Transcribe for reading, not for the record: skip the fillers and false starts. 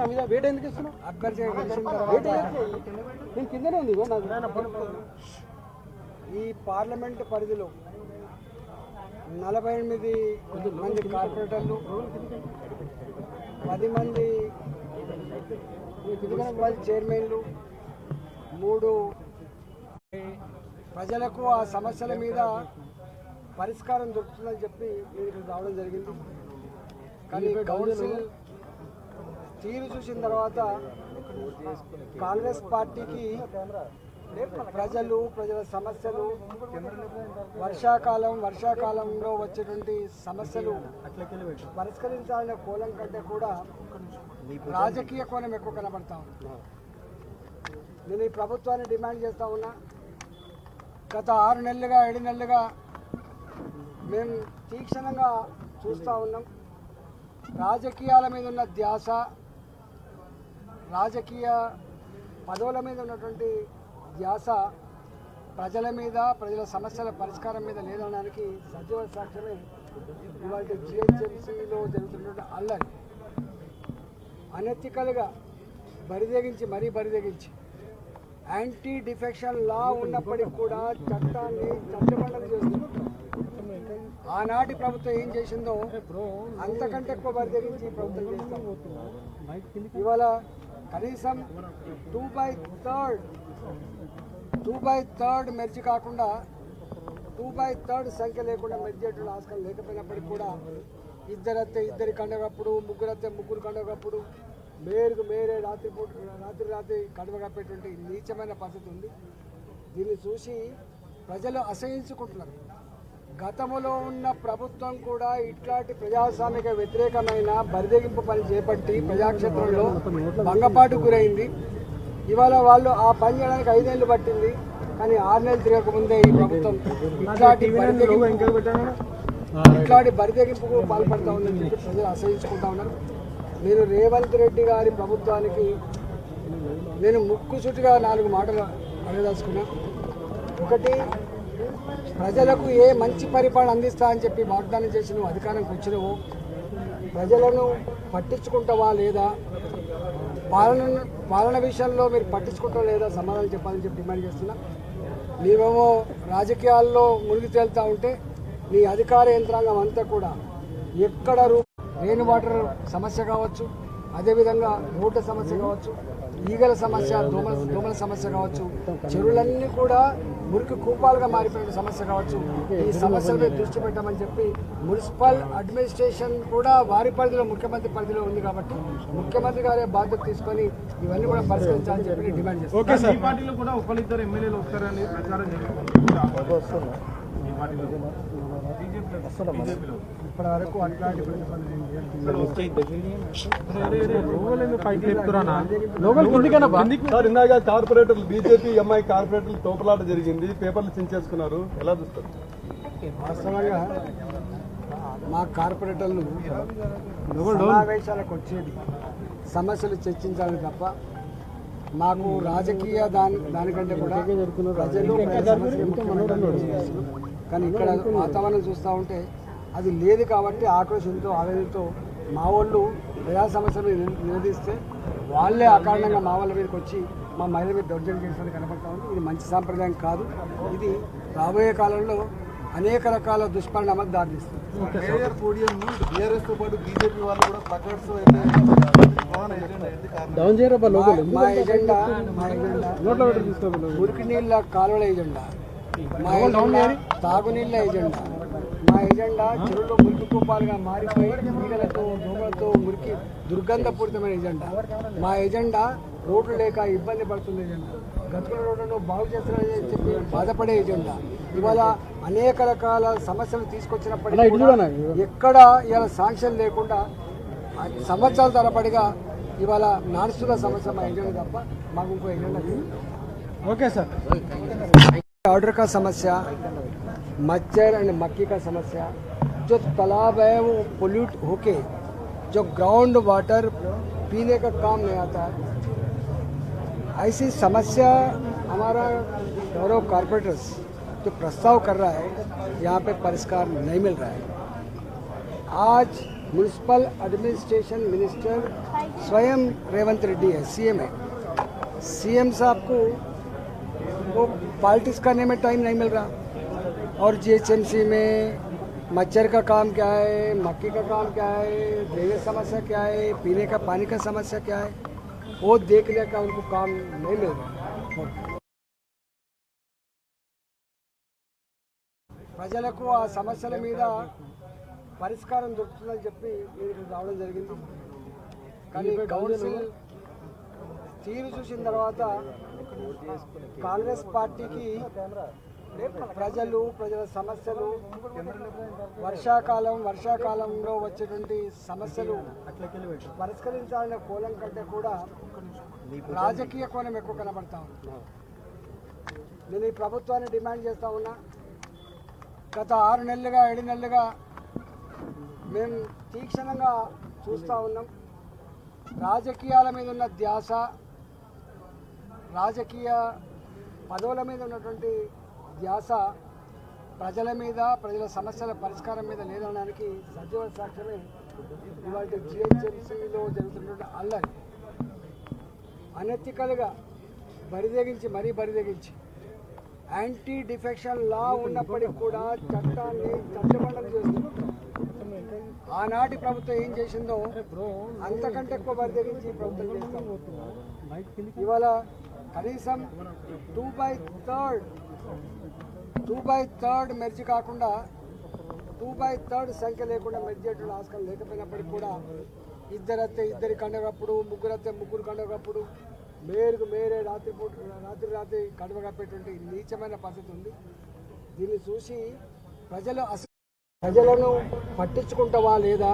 నా మీద వేట ఎందుకు ఇస్తున్నావు? నేను కిందనే ఉంది ఈ పార్లమెంట్ పరిధిలో 48 మంది కార్పొరేటర్లు, 10 మంది మున్సిపల్ చైర్మన్లు, 3 ప్రజలకు ఆ సమస్యల మీద పరిష్కారం దొరుకుతుందని చెప్పి నేను ఇక్కడ రావడం జరిగింది. కానీ కౌన్సిల్ తీరు చూసిన తర్వాత కాంగ్రెస్ పార్టీకి ప్రజల సమస్యలు, వర్షాకాలంలో వచ్చేటువంటి సమస్యలు పరిష్కరించాలనే కోణం కంటే కూడా రాజకీయ కోణం ఎక్కువ కనబడతా ఉంది. నేను ఈ ప్రభుత్వాన్ని డిమాండ్ చేస్తా ఉన్నా. గత 6 నెలలుగా 7 నెలలుగా మేము తీక్షణంగా చూస్తూ ఉన్నాం. రాజకీయాల మీద ఉన్న ధ్యాస, రాజకీయ పదవుల మీద ఉన్నటువంటి ధ్యాస ప్రజల మీద, ప్రజల సమస్యల పరిష్కారం మీద లేదనడానికి సజీవ సాక్ష్యమే ఇవాళ జిహెచ్ఎంసీలో జరుగుతున్నటువంటి అల్లరి. అనెథికల్గా బరిదెగించి యాంటీ డిఫెక్షన్ లా ఉన్నప్పటికీ కూడా చట్టాన్ని చట్టబండలు చేస్తుంది. ఆనాటి ప్రభుత్వం ఏం చేసిందో అంతకంటే ఎక్కువ బరిదెగించి ప్రభుత్వం చేస్తాం. ఇవాళ కనీసం 2/3 మెర్జీ కాకుండా 2/3 సంఖ్య లేకుండా మెర్జీ అయ్యేటువంటి ఆస్కారం లేకపోయినప్పటికీ కూడా ఇద్దరి కండగప్పుడు, ముగ్గురు కండగప్పుడు, మేరే రాత్రి కడువ కప్పేటువంటి నీచమైన పరిస్థితి ఉంది. దీన్ని చూసి ప్రజలు అసహించుకుంటున్నారు. గతంలో ఉన్న ప్రభుత్వం కూడా ఇట్లాంటి ప్రజాస్వామిక వ్యతిరేకమైన బరిదెగింపు పని చేపట్టి ప్రజాక్షేత్రంలో భంగపాటు గురైంది. ఇవాళ వాళ్ళు ఆ పని చేయడానికి 5 ఏళ్ళు పట్టింది. కానీ 6 నెలలు తిరగకముందే ఈ ప్రభుత్వం ఇట్లాంటి బరిదెగింపుకు పాల్పడతా ఉందని చెప్పి ప్రజలు అసహించుకుంటా ఉన్నారు. నేను రేవంత్ రెడ్డి గారి ప్రభుత్వానికి నేను ముక్కుసూటిగా 4 మాటలు అడగదలుచుకున్నా. ఒకటి, ప్రజలకు ఏ మంచి పరిపాలన అందిస్తా అని చెప్పి వాగ్దానం చేసి నువ్వు అధికారానికి వచ్చినవో ప్రజలను పట్టించుకుంటావా లేదా, పాలన విషయంలో మీరు పట్టించుకుంటావా లేదా సమాధానం చెప్పాలని చెప్పి డిమాండ్ చేస్తున్నా. నీవేమో రాజకీయాల్లో మునిగి తేలుతూ ఉంటే నీ అధికార యంత్రాంగం అంతా కూడా ఎక్కడ రెయిన్ వాటర్ సమస్య కావచ్చు, అదేవిధంగా రోడ్ల సమస్య కావచ్చు, ఈగల సమస్య, దోమల సమస్య కావచ్చు, చెరువులన్నీ కూడా మురికి కూపాలుగా మారిపోయిన సమస్య కావచ్చు, ఈ సమస్యల మీద దృష్టి పెట్టామని చెప్పి మున్సిపల్ అడ్మినిస్ట్రేషన్ కూడా వారి పరిధిలో, ముఖ్యమంత్రి పరిధిలో ఉంది కాబట్టి ముఖ్యమంత్రి గారే బాధ్యత తీసుకొని ఇవన్నీ కూడా పరిష్కరించాలని చెప్పి డిమాండ్ చేస్తాం. ఇప్పటి వరకు అట్లాంటి ఇందాక కార్పొరేటర్లు, బీజేపీ ఎంఐ కార్పొరేటర్లు తోపలాట జరిగింది, పేపర్లు చించేసుకున్నారు, ఎలా చూస్తారు? వాస్తవంగా మా కార్పొరేటర్లు సమావేశాలకు వచ్చేది సమస్యలు చర్చించాలని తప్ప మాకు రాజకీయ దానికంటే కూడా ప్రజలు కానీ ఇక్కడ వాతావరణం చూస్తూ ఉంటే అది లేదు కాబట్టి ఆక్రోషంతో, ఆవేదనతో మా వాళ్ళు ప్రజా సమస్యలు నిలదీస్తే వాళ్ళే అకారణంగా మా వాళ్ళ మీదకి వచ్చి మా మహిళల మీద దౌర్జన్యం చేసినట్టు కనపడతా ఉంది. ఇది మంచి సాంప్రదాయం కాదు. ఇది రాబోయే కాలంలో అనేక రకాల దుష్పరిణామాలు దారితీస్తుంది. మా ఎజెండా మురికి నీళ్ళ కాలువల ఎజెండా, మా ఎజెండా తాగునీళ్ళ ఎజెండా, మా ఎజెండా చెరువులో మురికి కూపాలుగా మారిపోయి ఈగలతో, దోమలతో మురికి దుర్గంధపూరితమైన ఎజెండా. మా ఎజెండా రోడ్లు లేక ఇబ్బంది పడుతున్న ఎజెండా, గతుకుల రోడ్లను బాగు చేస్తున్నారని చెప్పి బాధపడే ఎజెండా. ఇవాళ అనేక రకాల సమస్యలు తీసుకొచ్చినప్పటికీ ఎక్కడ ఇవాళ శాంక్షన్ లేకుండా సంవత్సరాల తరబడిగా ఇవాళ నడుస్తున్న సమస్య మా ఎజెండా తప్ప మాకు ఇంకో ఎజెండా లేదు. Okay sir. ऑर्डर का समस्या, मच्छर एंड मक्खी का समस्या, जो तालाब है वो पोल्यूट होके जो ग्राउंड वाटर पीने का काम नहीं आता है, ऐसी समस्या हमारा गौरव कॉर्पोरेटर्स जो प्रस्ताव कर रहा है यहाँ पे परिष्कार नहीं मिल रहा है। आज म्यूनिसिपल एडमिनिस्ट्रेशन मिनिस्टर स्वयं रेवंत रेड्डी है, सीएम है। सीएम साहब को वो पॉलिटिक्स करने में टाइम नहीं मिल रहा। और जीएचएमसी में मच्छर का काम क्या है, मक्की का काम क्या है, ड्रेनेज समस्या क्या है, पीने का पानी का समस्या क्या है, वो देखने का उनको काम नहीं मिल रहा। ప్రజలకు ఆ సమస్యల మీద పరిష్కారం దొరుకుతుందని చెప్పి నేను ఇక్కడ రావడం జరిగింది. కానీ కౌన్సిల్ తీరు చూసిన తర్వాత కాంగ్రెస్ పార్టీకి ప్రజల సమస్యలు, వర్షాకాలంలో వచ్చేటువంటి సమస్యలు పరిష్కరించాలనే కోణం కంటే కూడా రాజకీయ కోణం ఎక్కువ కనబడతా ఉంది. నేను ఈ ప్రభుత్వాన్ని డిమాండ్ చేస్తా ఉన్నా. గత 6 నెలలుగా 7 నెలలుగా మేము తీక్షణంగా చూస్తూ ఉన్నాం. రాజకీయాల మీద ఉన్న ధ్యాస, రాజకీయ పదవుల మీద ఉన్నటువంటి ధ్యాస ప్రజల మీద, ప్రజల సమస్యల పరిష్కారం మీద లేదనడానికి సజీవ సాక్ష్యమే ఇవాళ జిహెచ్ఎంసీలో జరుగుతున్నటువంటి అల్లరి. అనెతికల్గా బరిదెగించి యాంటీ డిఫెక్షన్ లా ఉన్నప్పటికీ కూడా చట్టాన్ని చట్టబండలు చేస్తున్నారు. ఆనాటి ప్రభుత్వం ఏం చేసిందో అంతకంటే ఎక్కువ బరిదెగించి ప్రభుత్వం చేస్తాం. ఇవాళ కనీసం 2/3 మెర్జీ కాకుండా 2/3 సంఖ్య లేకుండా మెర్జీ అటువంటి ఆస్కారం లేకపోయినప్పటికీ కూడా ఇద్దరి కండగప్పుడు, ముగ్గురు కండగప్పుడు, మేరే రాత్రి కడువ కప్పేటువంటి నీచమైన పద్ధతి ఉంది. దీన్ని చూసి ప్రజలను పట్టించుకుంటావా లేదా,